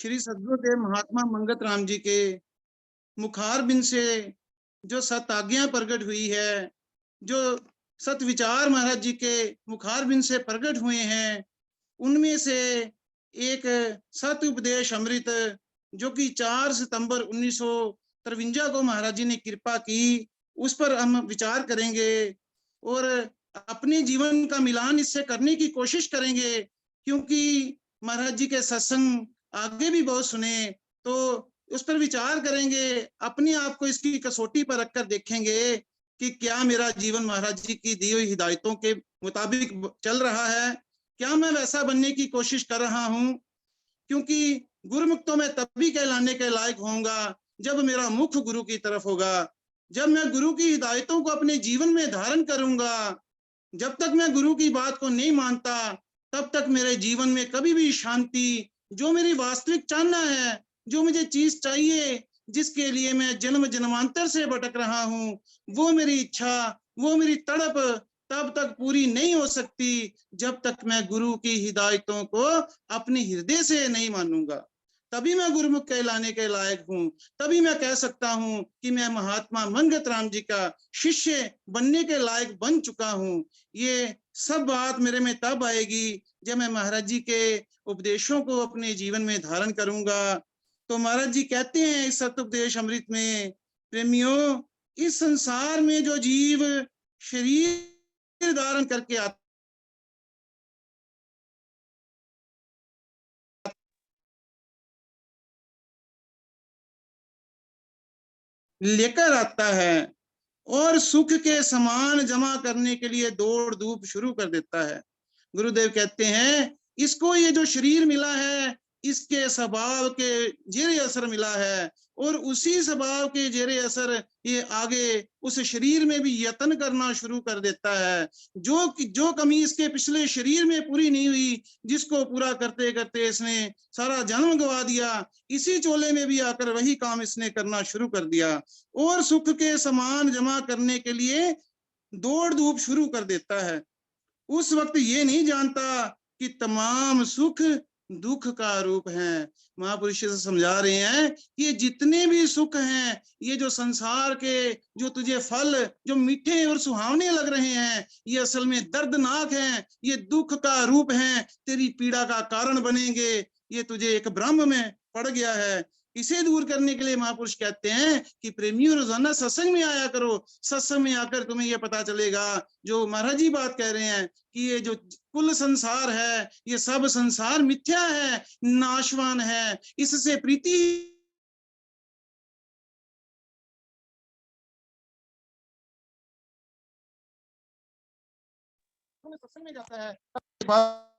श्री सद्गुरुदेव महात्मा मंगत राम जी के मुखार बिन से जो सत आज्ञा प्रकट हुई है, जो सत विचार महाराज जी के मुखार बिन से प्रकट हुए हैं, उनमें से एक सत उपदेश अमृत जो कि 4 सितंबर 1953 को महाराज जी ने कृपा की, उस पर हम विचार करेंगे और अपने जीवन का मिलान इससे करने की कोशिश करेंगे। क्योंकि महाराज जी के सत्संग आगे भी बहुत सुने, तो उस पर विचार करेंगे, अपने आप को इसकी कसौटी पर रखकर देखेंगे कि क्या मेरा जीवन महाराज जी की दी हुई हिदायतों के मुताबिक चल रहा है, क्या मैं वैसा बनने की कोशिश कर रहा हूं। क्योंकि गुरुमुख तो मैं तभी कहलाने के लायक होऊंगा जब मेरा मुख गुरु की तरफ होगा, जब मैं गुरु की हिदायतों को अपने जीवन में धारण करूंगा। जब तक मैं गुरु की बात को नहीं मानता, तब तक मेरे जीवन में कभी भी शांति, जो मेरी वास्तविक चाहना है, जो मुझे चीज चाहिए, जिसके लिए मैं जन्म जन्मांतर से भटक रहा हूं, वो मेरी इच्छा, वो मेरी तड़प तब तक पूरी नहीं हो सकती जब तक मैं गुरु की हिदायतों को अपने हृदय से नहीं मानूंगा। तभी मैं गुरुमुख कहलाने के लायक हूं, तभी मैं कह सकता हूं कि मैं महात्मा मंगत राम जी का शिष्य बनने के लायक बन चुका हूं। ये सब बात मेरे में तब आएगी जब मैं महाराज जी के उपदेशों को अपने जीवन में धारण करूंगा। तो महाराज जी कहते हैं इस सतुपदेश अमृत में, प्रेमियों, इस संसार में जो जीव शरीर धारण करके आता लेकर आता है और सुख के समान जमा करने के लिए दौड़ धूप शुरू कर देता है। गुरुदेव कहते हैं, इसको ये जो शरीर मिला है, इसके स्वभाव के जेरे असर मिला है, और उसी स्वभाव के जेरे असर ये आगे उस शरीर में भी यत्न करना शुरू कर देता है। जो कमी इसके पिछले शरीर में पूरी नहीं हुई, जिसको पूरा करते करते इसने सारा जन्म गवा दिया, इसी चोले में भी आकर वही काम इसने करना शुरू कर दिया और सुख के समान जमा करने के लिए दौड़ धूप शुरू कर देता है। उस वक्त ये नहीं जानता कि तमाम सुख दुख का रूप है। महापुरुष से समझा रहे हैं कि ये जितने भी सुख हैं, ये जो संसार के जो तुझे फल जो मीठे और सुहावने लग रहे हैं, ये असल में दर्दनाक हैं, ये दुख का रूप हैं, तेरी पीड़ा का कारण बनेंगे। ये तुझे एक ब्रह्म में पड़ गया है। इसे दूर करने के लिए महापुरुष कहते हैं कि प्रेमियों, रोजाना सत्संग में आया करो। सत्संग में आकर तुम्हें यह पता चलेगा, जो महाराज जी बात कह रहे हैं कि ये जो कुल संसार है, ये सब संसार मिथ्या है, नाशवान है, इससे प्रीति सत्संग में जाता है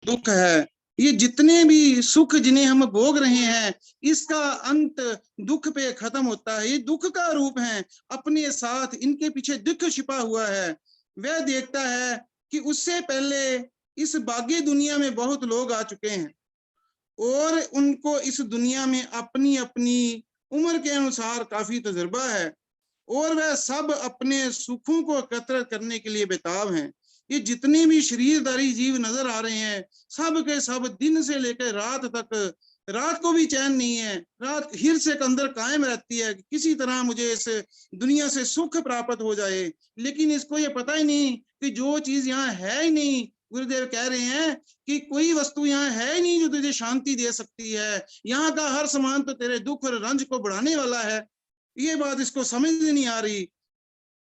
दुख है। ये जितने भी सुख जिन्हें हम भोग रहे हैं, इसका अंत दुख पे खत्म होता है। ये दुख का रूप है, अपने साथ इनके पीछे दुख छिपा हुआ है। वह देखता है कि उससे पहले इस भाग्य दुनिया में बहुत लोग आ चुके हैं और उनको इस दुनिया में अपनी अपनी उम्र के अनुसार काफी तजुर्बा है और वह सब अपने सुखों को एकत्र करने के लिए बेताब हैं। ये जितने भी शरीरधारी जीव नजर आ रहे हैं, सब के सब दिन से लेकर रात तक, रात को भी चैन नहीं है, रात हिर्स के अंदर कायम रहती है कि किसी तरह मुझे इस दुनिया से सुख प्राप्त हो जाए। लेकिन इसको ये पता ही नहीं कि जो चीज यहाँ है ही नहीं। गुरुदेव कह रहे हैं कि कोई वस्तु यहाँ है ही नहीं जो तुझे शांति दे सकती है। यहाँ का हर सामान तो तेरे दुख और रंज को बढ़ाने वाला है। ये बात इसको समझ नहीं आ रही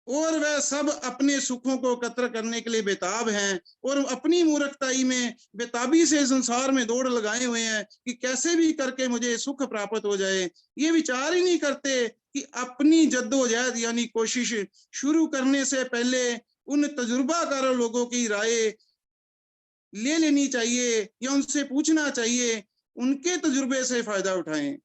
और वह सब अपने सुखों को एकत्र करने के लिए बेताब हैं और अपनी मूर्खताई में बेताबी से संसार में दौड़ लगाए हुए हैं कि कैसे भी करके मुझे सुख प्राप्त हो जाए। ये विचार ही नहीं करते कि अपनी जद्दोजहद यानी कोशिश शुरू करने से पहले उन तजुर्बाकार लोगों की राय ले लेनी चाहिए या उनसे पूछना चाहिए, उनके तजुर्बे से फायदा उठाएं।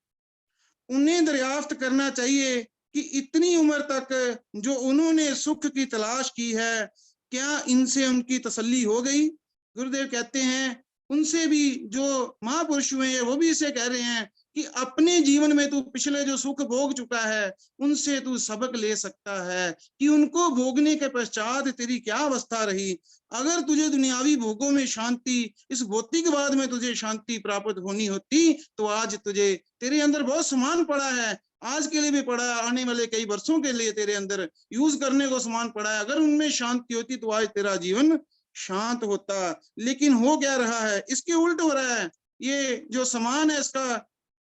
उन्हें दरियाफ्त करना चाहिए कि इतनी उम्र तक जो उन्होंने सुख की तलाश की है, क्या इनसे उनकी तसल्ली हो गई। गुरुदेव कहते हैं उनसे भी जो महापुरुष हुए हैं वो भी इसे कह रहे हैं कि अपने जीवन में तू पिछले जो सुख भोग चुका है उनसे तू सबक ले सकता है कि उनको भोगने के पश्चात तेरी क्या अवस्था रही। अगर तुझे दुनियावी भोगों में शांति, इस भौतिकवाद में तुझे शांति प्राप्त होनी होती तो आज तुझे, तेरे अंदर बहुत सामान पड़ा है, आज के लिए भी पड़ा है, आने वाले कई वर्षों के लिए तेरे अंदर यूज करने को सामान पड़ा है, अगर उनमें शांति होती तो आज तेरा जीवन शांत होता। लेकिन हो क्या रहा है, इसके उल्ट हो रहा है। ये जो सामान है इसका,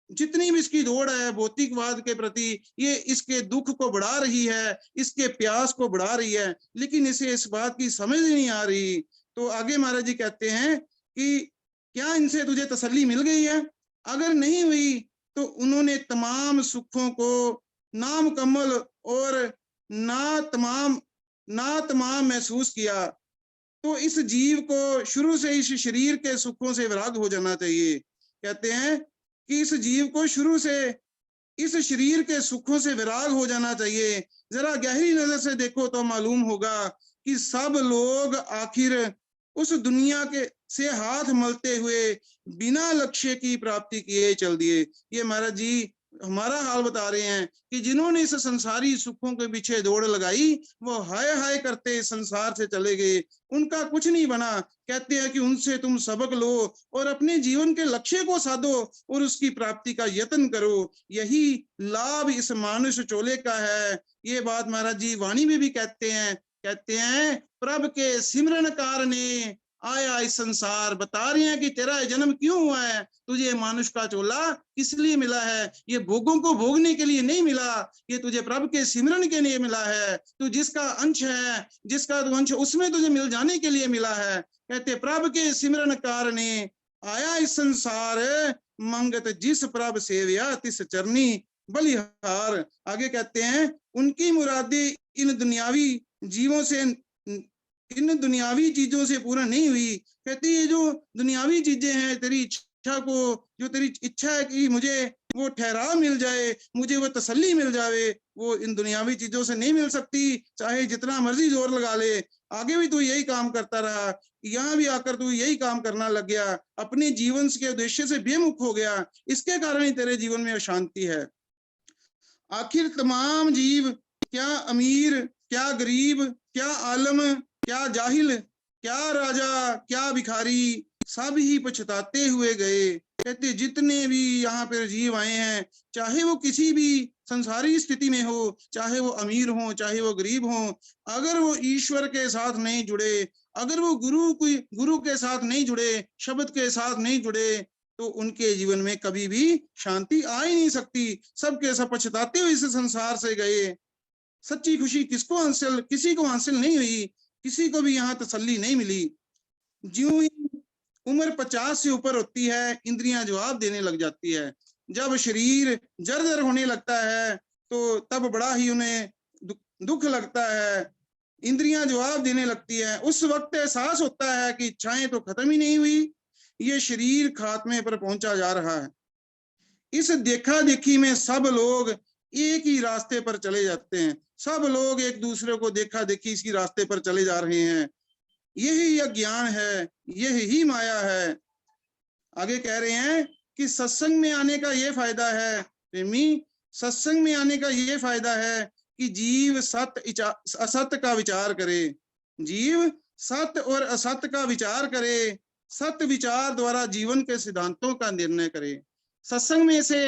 जितनी भी इसकी दौड़ है भौतिकवाद के प्रति, ये इसके दुख को बढ़ा रही है, इसके प्यास को बढ़ा रही है, लेकिन इसे इस बात की समझ नहीं आ रही। तो आगे महाराज जी कहते हैं कि क्या इनसे तुझे तसल्ली मिल गई है? अगर नहीं हुई तो उन्होंने तमाम सुखों को नामुकम्मल और ना तमाम महसूस किया। तो इस जीव को शुरू से इस शरीर के सुखों से विराग हो जाना चाहिए। कहते हैं कि इस जीव को शुरू से इस शरीर के सुखों से विराग हो जाना चाहिए। जरा गहरी नजर से देखो तो मालूम होगा कि सब लोग आखिर उस दुनिया के से हाथ मलते हुए बिना लक्ष्य की प्राप्ति किए चल दिए। ये महाराज जी हमारा हाल बता रहे हैं कि जिन्होंने इस संसारी सुखों के पीछे दौड़ लगाई वो हाय हाय करते संसार से चले गए, उनका कुछ नहीं बना। कहते हैं कि उनसे तुम सबक लो और अपने जीवन के लक्ष्य को साधो और उसकी प्राप्ति का यत्न करो, यही लाभ इस मानुष चोले का है। ये बात महाराज जी वाणी में भी कहते हैं प्रभु के सिमरन कारणे आया इस संसार। बता रहे हैं कि तेरा जन्म क्यों हुआ है, तुझे मानुष का चोला किस लिए मिला है, ये भोगों को भोगने के लिए नहीं मिला, ये तुझे प्रभु के सिमरन के लिए मिला है। तू जिसका अंश है, जिसका तू अंश, उसमें तुझे मिल जाने के लिए मिला है। कहते प्रभु के सिमरन कारणे आया इस संसार, मंगत जिस प्रभु सेविया तिस चरनी बलिहार। आगे कहते हैं उनकी मुरादी इन दुनियावी जीवों से, इन दुनियावी चीजों से पूरा नहीं हुई। कहती ये जो दुनियावी चीजें हैं, तेरी इच्छा को, जो तेरी इच्छा है कि मुझे वो ठहराव मिल जाए, मुझे वो तसल्ली मिल जाए, वो इन दुनियावी चीजों से नहीं मिल सकती, चाहे जितना मर्जी जोर लगा ले। आगे भी तू यही काम करता रहा, यहाँ भी आकर तू यही काम करना लग गया, अपने जीवन के उद्देश्य से बेमुख हो गया, इसके कारण ही तेरे जीवन में अशांति है। आखिर तमाम जीव, क्या अमीर, क्या गरीब, क्या आलम, क्या जाहिल, क्या राजा, क्या भिखारी, सब ही पछताते हुए गए। कहते जितने भी यहाँ पर जीव आए हैं, चाहे वो किसी भी संसारी स्थिति में हो, चाहे वो अमीर हो, चाहे वो गरीब हो, अगर वो ईश्वर के साथ नहीं जुड़े, अगर वो गुरु के साथ नहीं जुड़े, शब्द के साथ नहीं जुड़े, तो उनके जीवन में कभी भी शांति आ ही नहीं सकती। सबके सब पछताते हुए इस संसार से गए। सच्ची खुशी किसको हासिल, किसी को हासिल नहीं हुई, किसी को भी यहाँ तसल्ली नहीं मिली। ज्यों ही उम्र 50 से ऊपर होती है, इंद्रियां जवाब देने लग जाती है। जब शरीर जर्जर होने लगता है तो तब बड़ा ही उन्हें दुख लगता है, इंद्रियां जवाब देने लगती है। उस वक्त एहसास होता है कि इच्छाएं तो खत्म ही नहीं हुई, ये शरीर खात्मे पर पहुंचा जा रहा है। इस देखा देखी में सब लोग एक ही रास्ते पर चले जाते हैं, सब लोग एक दूसरे को देखा देखी इसी रास्ते पर चले जा रहे हैं। यही अज्ञान है, यही ही माया है। आगे कह रहे हैं कि सत्संग में आने का ये फायदा है प्रेमी, सत्संग में आने का ये फायदा है कि जीव सत्य असत्य का विचार करे, जीव सत्य और असत्य का विचार करे, सत्य विचार द्वारा जीवन के सिद्धांतों का निर्णय करे। सत्संग में से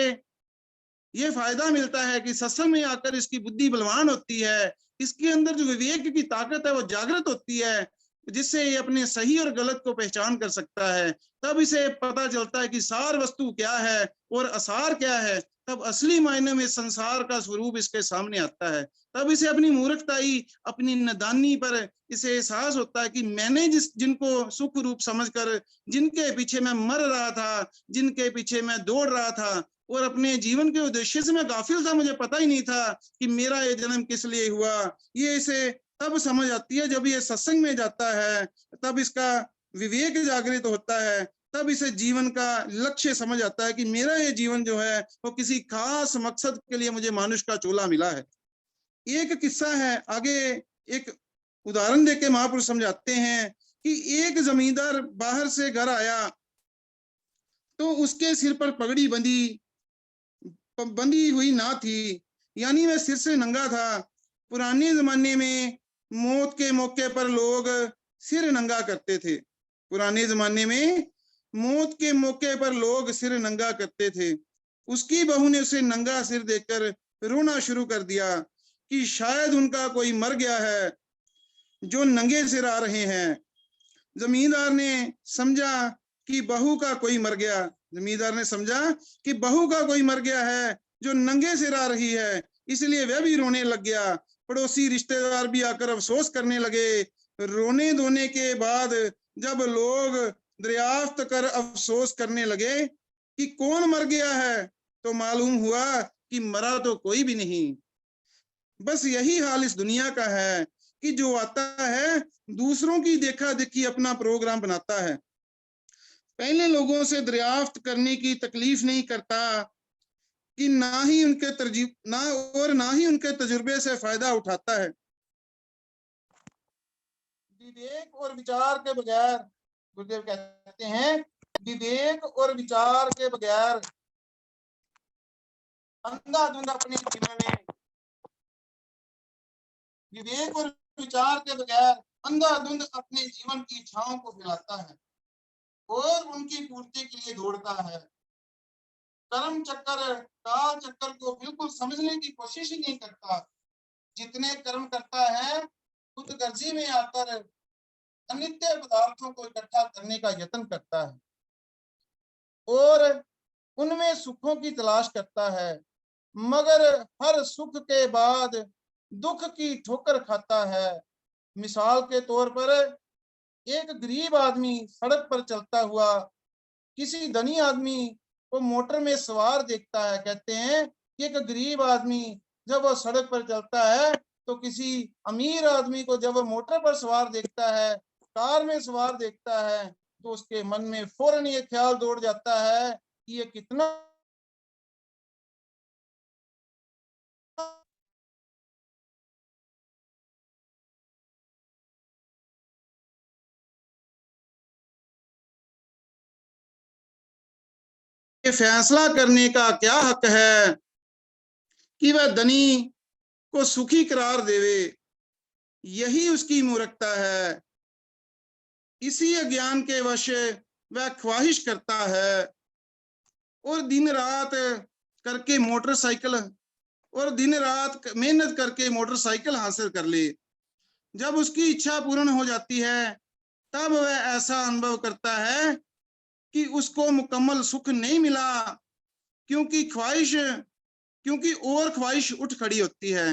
ये फायदा मिलता है कि सत्संग में आकर इसकी बुद्धि बलवान होती है, इसके अंदर जो विवेक की ताकत है वो जागृत होती है, जिससे ये अपने सही और गलत को पहचान कर सकता है। तब इसे पता चलता है कि सार वस्तु क्या है और असार क्या है, तब असली मायने में संसार का स्वरूप इसके सामने आता है। तब इसे अपनी मूर्खताई, अपनी नादानी पर इसे एहसास होता है कि मैंने जिनको सुख रूप समझकर, जिनके पीछे मैं मर रहा था, जिनके पीछे मैं दौड़ रहा था और अपने जीवन के उद्देश्य से मैं गाफिल था, मुझे पता ही नहीं था कि मेरा ये जन्म किस लिए हुआ। ये इसे तब समझ आती है जब ये सत्संग में जाता है, तब इसका विवेक जागृत होता है, तब इसे जीवन का लक्ष्य समझ आता है कि मेरा ये जीवन जो है वो किसी खास मकसद के लिए मुझे मानुष का चोला मिला है। एक किस्सा है, आगे एक उदाहरण देके महापुरुष समझाते हैं कि एक जमींदार बाहर से घर आया तो उसके सिर पर पगड़ी बंधी, बंधी हुई ना थी, यानी वह सिर से नंगा था। पुराने जमाने में मौत के मौके पर लोग सिर नंगा करते थे। पुराने जमाने में मौत के मौके पर लोग सिर नंगा करते थे। उसकी बहू ने उसे नंगा सिर देखकर रोना शुरू कर दिया कि शायद उनका कोई मर गया है जो नंगे सिर आ रहे हैं। जमींदार ने समझा कि बहू का कोई मर गया। जमींदार ने समझा कि बहू का कोई मर गया है जो नंगे सिर आ रही है, इसलिए वह भी रोने लग गया। पड़ोसी रिश्तेदार भी आकर अफसोस करने लगे। रोने धोने के बाद जब लोग दरियाफ्त कर अफसोस करने लगे कि कौन मर गया है, तो मालूम हुआ कि मरा तो कोई भी नहीं। बस यही हाल इस दुनिया का है कि जो आता है दूसरों की देखा देखी अपना प्रोग्राम बनाता है। पहले लोगों से दरियाफ्त करने की तकलीफ नहीं करता कि ना ही उनके तजुर्बे से फायदा उठाता है। विवेक और विचार के बगैर, गुरुदेव कहते हैं, विवेक और विचार के बगैर अंधाधुंध अपने जीवन में, विवेक और विचार के बगैर अंधाधुंध अपने जीवन की इच्छाओं को फैलाता है और उनकी पूर्ति के लिए दौड़ता है। कर्म चक्कर, काल चक्कर को बिल्कुल समझने की कोशिश ही नहीं करता। जितने कर्म करता है खुद गर्जी में आकर अनित्य पदार्थों को इकट्ठा करने का यत्न करता है और उनमें सुखों की तलाश करता है, मगर हर सुख के बाद दुख की ठोकर खाता है। मिसाल के तौर पर एक गरीब आदमी सड़क पर चलता हुआ किसी धनी आदमी को मोटर में सवार देखता है। कहते हैं कि एक गरीब आदमी जब वो सड़क पर चलता है तो किसी अमीर आदमी को जब वो मोटर पर सवार देखता है, कार में सवार देखता है, तो उसके मन में फौरन ये ख्याल दौड़ जाता है कि ये कितना फैसला करने का क्या हक है कि वह धनी को सुखी करार देवे। यही उसकी मूर्खता है। इसी अज्ञान के वश वह ख्वाहिश करता है और दिन रात करके मोटरसाइकिल और दिन रात मेहनत करके मोटरसाइकिल हासिल कर ले। जब उसकी इच्छा पूर्ण हो जाती है तब वह ऐसा अनुभव करता है कि उसको मुकम्मल सुख नहीं मिला, क्योंकि और ख्वाहिश उठ खड़ी होती है।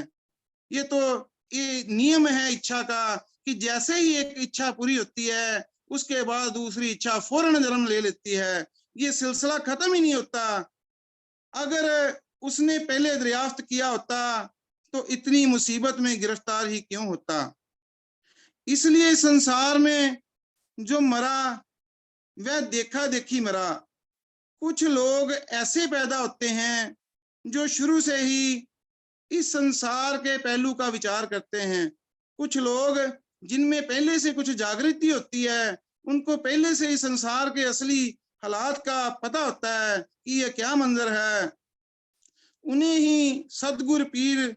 ये नियम है इच्छा का कि जैसे ही एक इच्छा पूरी होती है उसके बाद दूसरी इच्छा फौरन जन्म ले लेती है। ये सिलसिला खत्म ही नहीं होता। अगर उसने पहले दरियाफ्त किया होता तो इतनी मुसीबत में गिरफ्तार ही क्यों होता। इसलिए संसार में जो मरा वह देखा देखी मरा। कुछ लोग ऐसे पैदा होते हैं जो शुरू से ही इस संसार के पहलू का विचार करते हैं। कुछ लोग जिनमें पहले से कुछ जागृति होती है, उनको पहले से ही संसार के असली हालात का पता होता है कि यह क्या मंजर है। उन्हें ही सदगुरु पीर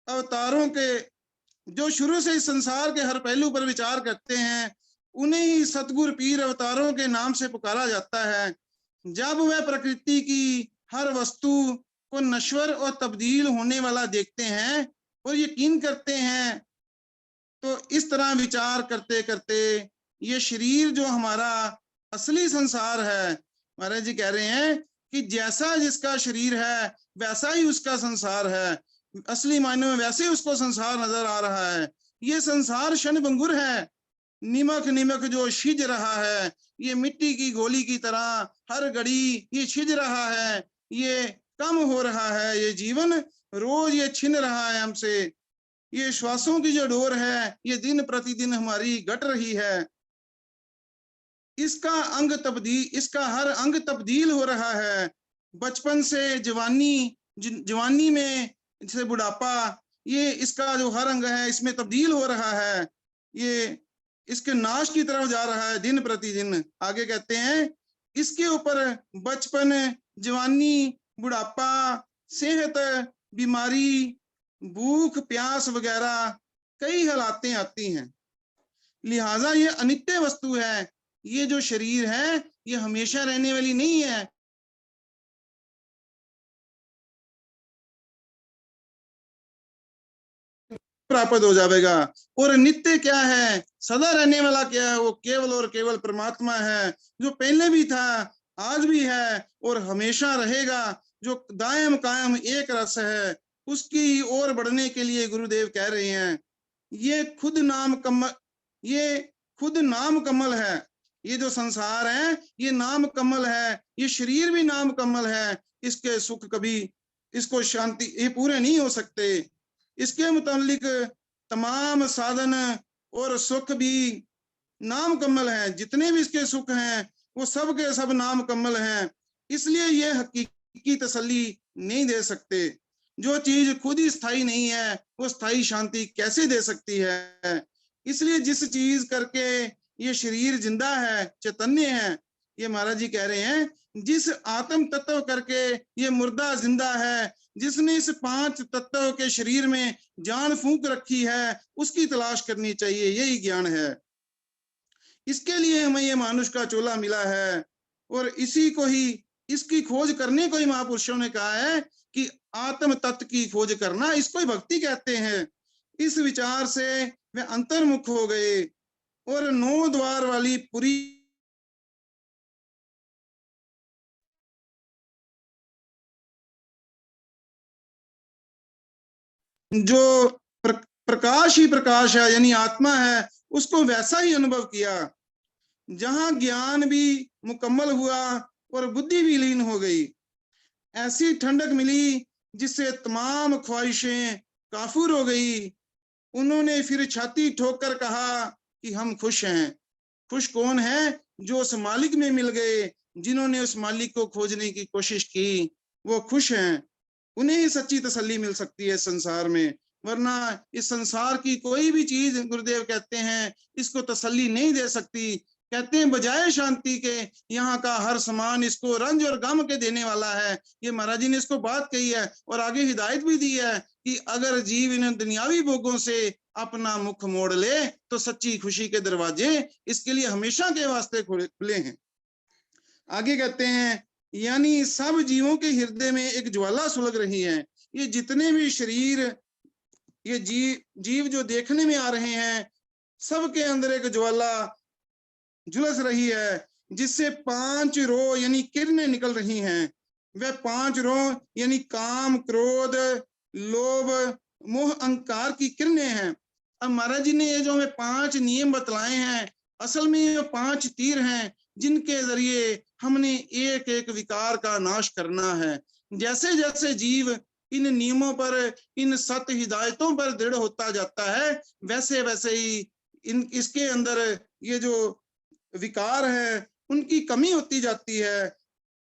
अवतारों के, जो शुरू से इस संसार के हर पहलू पर विचार करते हैं, उन्हें ही सतगुरु पीर अवतारों के नाम से पुकारा जाता है। जब वह प्रकृति की हर वस्तु को नश्वर और तब्दील होने वाला देखते हैं और यकीन करते हैं, तो इस तरह विचार करते करते ये शरीर जो हमारा असली संसार है, महाराज जी कह रहे हैं कि जैसा जिसका शरीर है वैसा ही उसका संसार है। असली मायने में वैसे उसको संसार नजर आ रहा है। ये संसार क्षणभंगुर है। निमक निमक जो छिज रहा है, ये मिट्टी की गोली की तरह हर घड़ी ये छिज रहा है, ये कम हो रहा है। ये जीवन रोज ये छिन रहा है हमसे। ये श्वासों की जो डोर है ये दिन प्रतिदिन हमारी घट रही है। इसका हर अंग तब्दील हो रहा है। बचपन से जवानी में से बुढ़ापा, ये इसका जो हर अंग है इसमें तब्दील हो रहा है। ये इसके नाश की तरफ जा रहा है दिन प्रतिदिन। आगे कहते हैं इसके ऊपर बचपन, जवानी बुढ़ापा, सेहत, बीमारी, भूख प्यास वगैरह कई हालातें आती हैं। लिहाजा ये अनित्य वस्तु है। ये जो शरीर है ये हमेशा रहने वाली नहीं है। प्राप्त हो जाएगा। और नित्य क्या है, सदा रहने वाला क्या है, वो केवल और केवल परमात्मा है, जो पहले भी था, आज भी है और हमेशा रहेगा, जो दायम कायम एक रस है। उसकी ओर बढ़ने के लिए गुरुदेव कह रहे हैं, ये खुद नाम कमल, ये खुद नाम कमल है। ये जो संसार है ये नाम कमल है, ये शरीर भी नाम कमल है। इसके सुख कभी, इसको शांति, ये पूरे नहीं हो सकते। इसके मुतालिक तमाम साधन और सुख भी नाम कमल है। जितने भी इसके सुख हैं वो सब के सब नाम कमल हैं। इसलिए ये हकीकी तसल्ली नहीं दे सकते। जो चीज खुद ही स्थायी नहीं है वो स्थायी शांति कैसे दे सकती है। इसलिए जिस चीज करके ये शरीर जिंदा है, चैतन्य है, ये महाराज जी कह रहे हैं, जिस आत्म तत्व करके ये मुर्दा जिंदा है, जिसने इस 5 तत्व के शरीर में जान फूंक रखी है, उसकी तलाश करनी चाहिए। यही ज्ञान है। इसके लिए हमें ये मानुष का चोला मिला है और इसी को ही, इसकी खोज करने को ही महापुरुषों ने कहा है कि आत्म तत्व की खोज करना, इसको ही भक्ति कहते हैं। इस विचार से वे अंतर्मुख हो गए और 9 द्वार वाली पुरी जो प्रकाश ही प्रकाश है, यानी आत्मा है, उसको वैसा ही अनुभव किया, जहां ज्ञान भी मुकम्मल हुआ और बुद्धि भी लीन हो गई। ऐसी ठंडक मिली जिससे तमाम ख्वाहिशें काफूर हो गई। उन्होंने फिर छाती ठोक कर कहा कि हम खुश हैं। खुश कौन है? जो उस मालिक में मिल गए, जिन्होंने उस मालिक को खोजने की कोशिश की, वो खुश हैं। उन्हें ही सच्ची तसल्ली मिल सकती है संसार में, वरना इस संसार की कोई भी चीज, गुरुदेव कहते हैं, इसको तसल्ली नहीं दे सकती। कहते हैं बजाय शांति के यहाँ का हर समान इसको रंज और गम के देने वाला है। ये महाराज जी ने इसको बात कही है और आगे हिदायत भी दी है कि अगर जीव इन दुनियावी भोगों से अपना मुख मोड़ ले तो सच्ची खुशी के दरवाजे इसके लिए हमेशा के वास्ते खुले हैं। आगे कहते हैं, यानी सब जीवों के हृदय में एक ज्वाला सुलग रही है। ये जितने भी शरीर, ये जीव जो देखने में आ रहे हैं, सबके अंदर एक ज्वाला झुलस रही है, जिससे 5 रो यानी किरणें निकल रही हैं। वह 5 रो यानी काम, क्रोध, लोभ, मोह, अहंकार की किरणें हैं। अब महाराज जी ने ये जो हमें 5 नियम बतलाए हैं, असल में ये 5 तीर हैं जिनके जरिए हमने एक एक विकार का नाश करना है। जैसे जैसे जीव इन नियमों पर, इन सत हिदायतों पर दृढ़ होता जाता है, वैसे वैसे ही इसके अंदर ये जो विकार है उनकी कमी होती जाती है।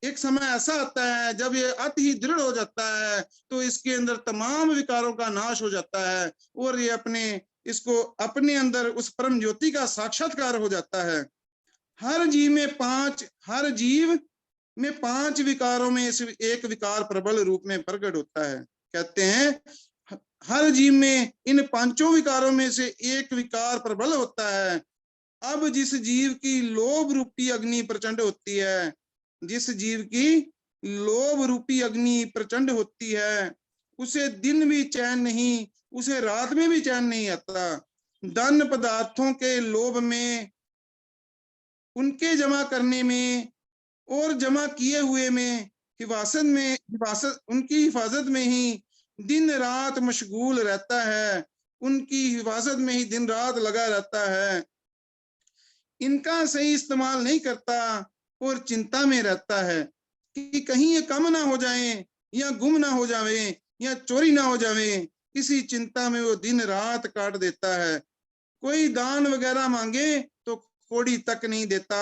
एक समय ऐसा आता है जब ये अति ही दृढ़ हो जाता है तो इसके अंदर तमाम विकारों का नाश हो जाता है और ये इसको अपने अंदर उस परम ज्योति का साक्षात्कार हो जाता है। हर जीव में 5 विकारों में एक विकार प्रबल रूप में प्रकट होता है। कहते हैं हर जीव में इन 5 विकारों में से एक विकार प्रबल होता है। अब जिस जीव की लोभ रूपी अग्नि प्रचंड होती है, जिस जीव की लोभ रूपी अग्नि प्रचंड होती है, उसे दिन भी चैन नहीं, उसे रात में भी चैन नहीं आता। धन पदार्थों के लोभ में, उनके जमा करने में और जमा किए हुए में, उनकी हिफाजत में ही दिन रात मशगूल रहता है, उनकी हिफाजत में ही दिन रात लगा रहता है। इनका सही इस्तेमाल नहीं करता और चिंता में रहता है कि कहीं ये कम ना हो जाएं या गुम ना हो जाएं या चोरी ना हो जाएं। इसी चिंता में वो दिन रात काट देता है। कोई दान वगैरह मांगे तो कौड़ी तक नहीं देता।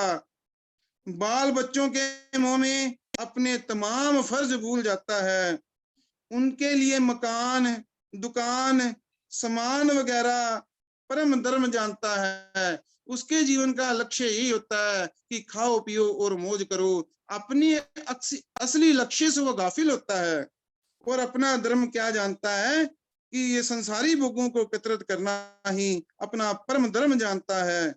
बाल बच्चों के मुंह में अपने तमाम फर्ज भूल जाता है। उनके लिए मकान, दुकान, सामान वगैरह परम धर्म जानता है, उसके जीवन का लक्ष्य यही होता है कि खाओ पियो और मौज करो। अपनी असली लक्ष्य से वो गाफिल होता है और अपना धर्म क्या जानता है कि ये संसारी भोगों को एकत्रित करना ही अपना परम धर्म जानता है।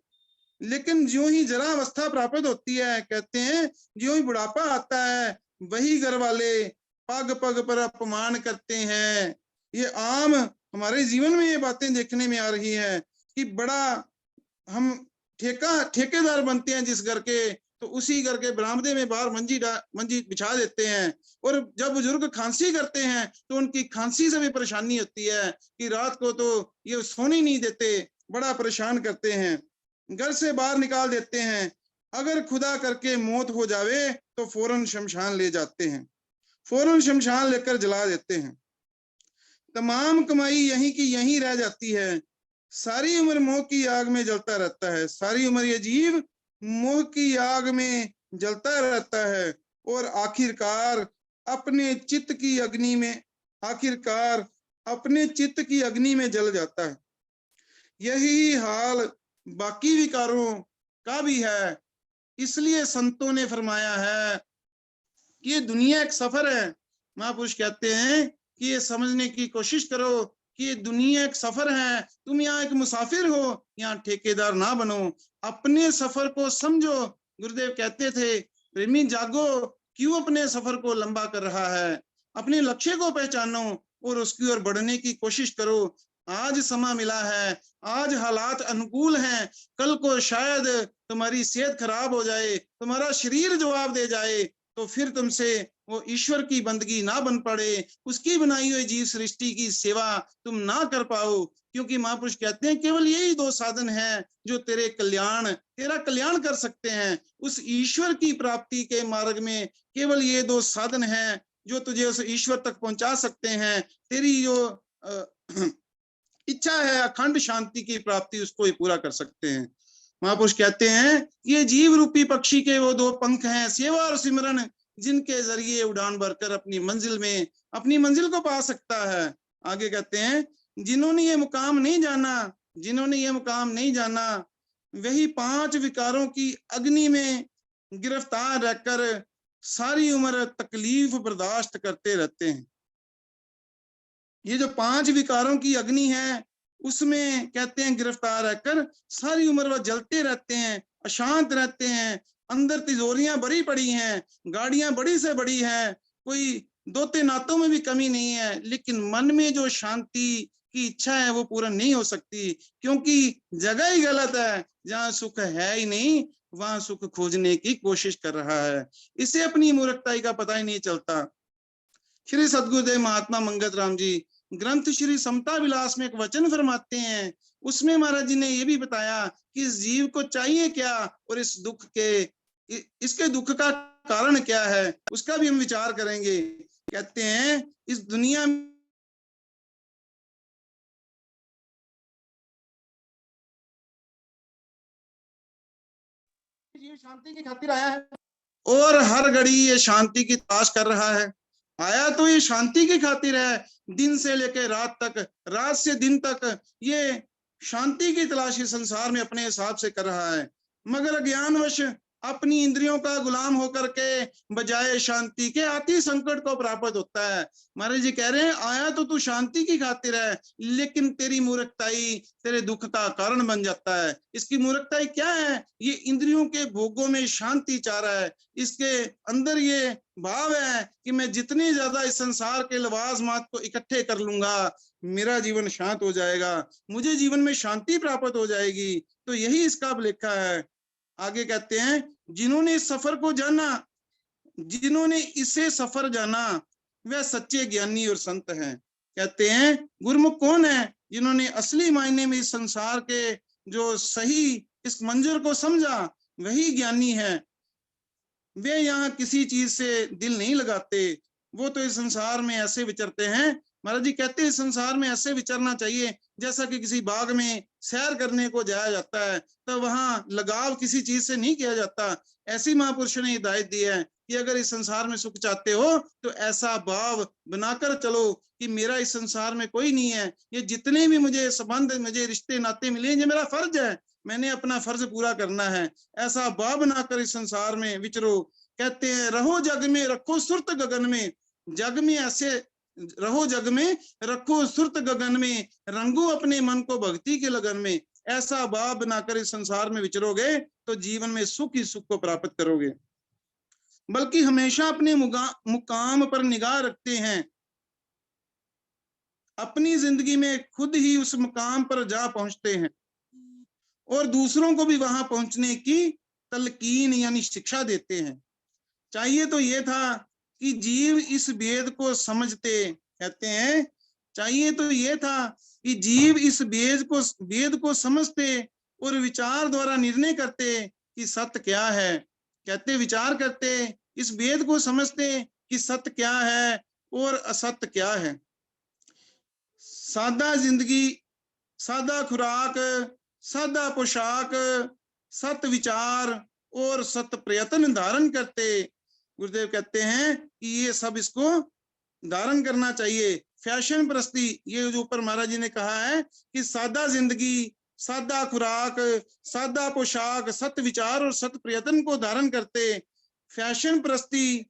लेकिन ज्यों ही जरा अवस्था प्राप्त होती है, कहते हैं ज्यों ही बुढ़ापा आता है, वही घर वाले पग पग पर अपमान करते हैं। ये आम हमारे जीवन में ये बातें देखने में आ रही है कि बड़ा हम ठेकेदार बनते हैं जिस घर के, तो उसी घर के बरामदे में बाहर मंजी बिछा देते हैं। और जब बुजुर्ग खांसी करते हैं तो उनकी खांसी से भी परेशानी होती है कि रात को तो ये सोने नहीं देते, बड़ा परेशान करते हैं, घर से बाहर निकाल देते हैं। अगर खुदा करके मौत हो जावे तो फौरन शमशान ले जाते हैं, फौरन शमशान लेकर जला देते हैं। तमाम कमाई यहीं की यहीं रह जाती है, सारी उम्र मोह की आग में जलता रहता है। सारी उम्र ये जीव मोह की आग में जलता रहता है और आखिरकार अपने चित्त की अग्नि में जल जाता है। यही हाल बाकी विकारों का भी है। इसलिए संतों ने फरमाया है कि ये दुनिया एक सफर है। महापुरुष कहते हैं कि ये समझने की कोशिश करो कि ये दुनिया एक सफर है, तुम यहाँ एक मुसाफिर हो, यहाँ ठेकेदार ना बनो, अपने सफर को समझो। गुरुदेव कहते थे, प्रेमी जागो, क्यों अपने सफर को लंबा कर रहा है, अपने लक्ष्य को पहचानो और उसकी ओर बढ़ने की कोशिश करो। आज समय मिला है, आज हालात अनुकूल हैं, कल को शायद तुम्हारी सेहत खराब हो जाए, तुम्हारा शरीर जवाब दे जाए, तो फिर तुमसे वो ईश्वर की बंदगी ना बन पड़े, उसकी बनाई हुई जीव सृष्टि की सेवा तुम ना कर पाओ। क्योंकि महापुरुष कहते हैं केवल यही दो साधन हैं जो तेरा कल्याण कर सकते हैं। उस ईश्वर की प्राप्ति के मार्ग में केवल ये दो साधन हैं जो तुझे उस ईश्वर तक पहुंचा सकते हैं। तेरी जो इच्छा है अखंड शांति की प्राप्ति, उसको ही पूरा कर सकते हैं। महापुरुष कहते हैं ये जीव रूपी पक्षी के वो दो पंख हैं, सेवा और सिमरन, जिनके जरिए उड़ान भरकर अपनी मंजिल को पा सकता है। आगे कहते हैं जिन्होंने ये मुकाम नहीं जाना वही 5 विकारों की अग्नि में गिरफ्तार रहकर सारी उम्र तकलीफ बर्दाश्त करते रहते हैं। ये जो 5 विकारों की अग्नि है उसमें कहते हैं गिरफ्तार रहकर सारी उम्र वह जलते रहते हैं, अशांत रहते हैं। अंदर तिजोरियां भरी पड़ी हैं, गाड़ियां बड़ी से बड़ी हैं, कोई दोते नातों में भी कमी नहीं है, लेकिन मन में जो शांति की इच्छा है वो पूरा नहीं हो सकती, क्योंकि जगह ही गलत है। जहां सुख है ही नहीं वहां सुख खोजने की कोशिश कर रहा है। इसे अपनी मूर्खताई का पता ही नहीं चलता। श्री सद्गुरुदेव महात्मा मंगत राम जी ग्रंथ श्री समता विलास में एक वचन फरमाते हैं, उसमें महाराज जी ने यह भी बताया कि इस जीव को चाहिए क्या और इसके दुख का कारण क्या है, उसका भी हम विचार करेंगे। कहते हैं इस दुनिया में जीव शांति की खातिर आया है और हर घड़ी ये शांति की तलाश कर रहा है। आया तो ये शांति की खातिर है, दिन से लेकर रात तक, रात से दिन तक ये शांति की तलाशी संसार में अपने हिसाब से कर रहा है, मगर अज्ञानवश अपनी इंद्रियों का गुलाम होकर के बजाय शांति के अति संकट को प्राप्त होता है। महाराज जी कह रहे हैं आया तो तू शांति की खातिर है, लेकिन तेरी मूर्खताई तेरे दुख का कारण बन जाता है। इसकी मूर्खताई क्या है? ये इंद्रियों के भोगों में शांति चाह रहा है, इसके अंदर ये भाव है कि मैं जितनी ज्यादा इस संसार के लवाजमात को इकट्ठे कर लूंगा मेरा जीवन शांत हो जाएगा, मुझे जीवन में शांति प्राप्त हो जाएगी। तो यही इसका लेखा है। आगे कहते हैं जिन्होंने इसे सफर जाना वह सच्चे ज्ञानी और संत हैं। कहते हैं गुरुमुख कौन है? जिन्होंने असली मायने में इस संसार के जो सही इस मंजर को समझा वही ज्ञानी है। वे यहाँ किसी चीज से दिल नहीं लगाते, वो तो इस संसार में ऐसे विचरते हैं महाराज जी कहते हैं संसार में ऐसे विचरना चाहिए जैसा कि किसी बाग में सैर करने को जाया जाता है, तो वहां लगाव किसी चीज से नहीं किया जाता। ऐसी महापुरुषों ने हिदायत दी है कि अगर इस संसार में सुख चाहते हो तो ऐसा भाव बनाकर चलो कि मेरा इस संसार में कोई नहीं है, ये जितने भी मुझे संबंध, मुझे रिश्ते नाते मिले, ये मेरा फर्ज है, मैंने अपना फर्ज पूरा करना है। ऐसा भाव बनाकर इस संसार में विचरो। कहते हैं रहो जग में रखो सुरत गगन में, जग में ऐसे रहो, जग में रखो सुरत गगन में, रंगो अपने मन को भक्ति के लगन में। ऐसा भाव बनाकर इस संसार में विचरोगे तो जीवन में सुख ही सुख को प्राप्त करोगे। बल्कि हमेशा अपने मुकाम पर निगाह रखते हैं, अपनी जिंदगी में खुद ही उस मुकाम पर जा पहुंचते हैं और दूसरों को भी वहां पहुंचने की तलकीन यानी शिक्षा देते हैं। चाहिए तो ये था कि जीव इस भेद को समझते, कहते हैं चाहिए तो ये था कि जीव इस भेद को समझते और विचार द्वारा निर्णय करते कि सत्य क्या है। कहते विचार करते, इस भेद को समझते कि सत्य क्या है और असत्य क्या है। सादा जिंदगी, सादा खुराक, सादा पोशाक, सत्य विचार और सत्य प्रयत्न धारण करते। गुरुदेव कहते हैं कि ये सब इसको धारण करना चाहिए। फैशन प्रस्ती, ये जो ऊपर महाराज जी ने कहा है कि सादा जिंदगी, सादा खुराक, सादा पोशाक, सत्य विचार और सत्य प्रयत्न को धारण करते फैशन प्रस्ती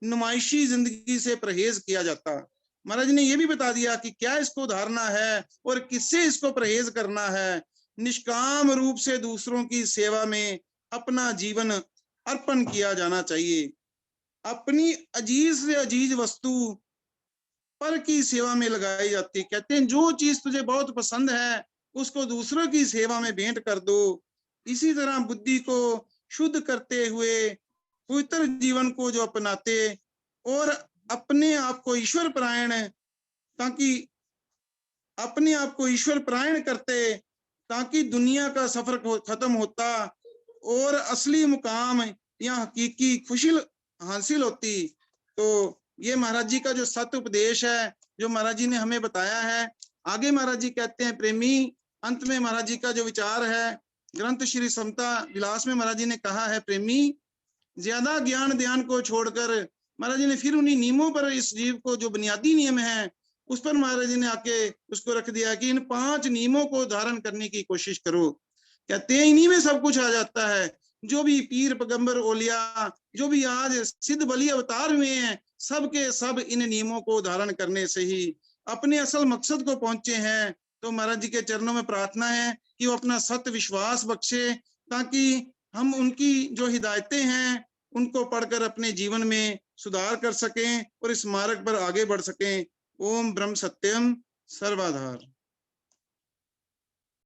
नुमाइशी जिंदगी से परहेज किया जाता। महाराज ने ये भी बता दिया कि क्या इसको धारना है और किससे इसको परहेज करना है। निष्काम रूप से दूसरों की सेवा में अपना जीवन अर्पण किया जाना चाहिए। अपनी अजीज से अजीज वस्तु पर की सेवा में लगाई जाती। कहते हैं जो चीज तुझे बहुत पसंद है उसको दूसरों की सेवा में भेंट कर दो। इसी तरह बुद्धि को शुद्ध करते हुए पवित्र जीवन को जो अपनाते और अपने आप को ईश्वर परायण, ताकि अपने आप को ईश्वर परायण करते ताकि दुनिया का सफर खत्म होता और असली मुकाम या हकीकी खुशी हासिल होती। तो ये महाराज जी का जो सत्य उपदेश है जो महाराज जी ने हमें बताया है। आगे महाराज जी कहते हैं प्रेमी, अंत में महाराज जी का जो विचार है ग्रंथ श्री समता विलास में महाराज जी ने कहा है, प्रेमी ज्यादा ज्ञान ध्यान को छोड़कर महाराज जी ने फिर उन्हीं नियमों पर इस जीव को जो बुनियादी नियम है उस पर महाराज जी ने आके उसको रख दिया कि इन 5 नियमों को धारण करने की कोशिश करो। कहते हैं इन्हीं में सब कुछ आ जाता है। जो भी पीर पैगंबर ओलिया जो भी आज सिद्ध बलि अवतार हुए हैं सबके सब इन नियमों को धारण करने से ही अपने असल मकसद को पहुंचे हैं। तो महाराज जी के चरणों में प्रार्थना है कि वो अपना सत्य विश्वास बख्शे ताकि हम उनकी जो हिदायतें हैं उनको पढ़कर अपने जीवन में सुधार कर सकें और इस मार्ग पर आगे बढ़ सकें। ओम ब्रह्म सत्यम सर्वाधार।